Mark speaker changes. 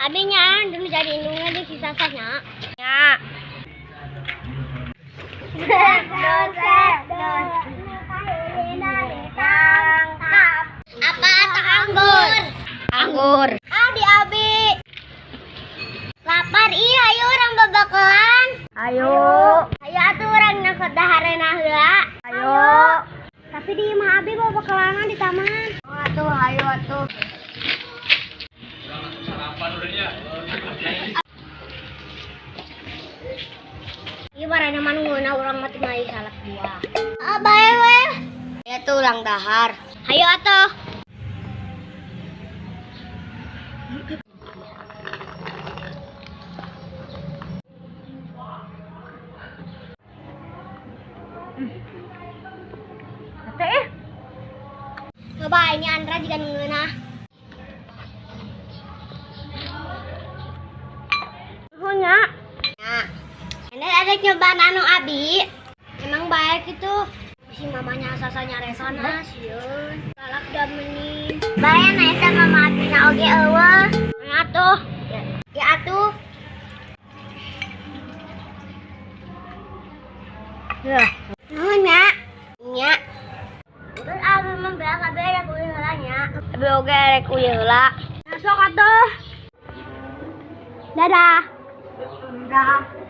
Speaker 1: Abinya dulu jadi indungnya di sisa sasanya. Ya. Apa atau anggur? Anggur. Di Abi. Lapar iya, ayo orang babakalan. Ayo. Ayo atuh orang nakot daharena heula. Ayo. Tapi di imah Abi babakalan di taman. Oh atuh, ayo atuh. Iya barangnya manunguna orang mati mai salak buah. Bae we. Ya tuh ulang dahar. Ayo atuh. Coba ini Andra juga nungguin punya. Nah, ini ada cobaan anu Abi. Emang baik itu. Si mamanya sasanya resona sieun. Galak da meni. Bae na eta mama Abina oge eueuh. Atuh. Ya atuh. Ya. Nuhun nya. Nya. Terus Abi membela kabeh rek ulah heula nya. Abi oge rek ulah heula. Sok atuh. Dadah. Dadah.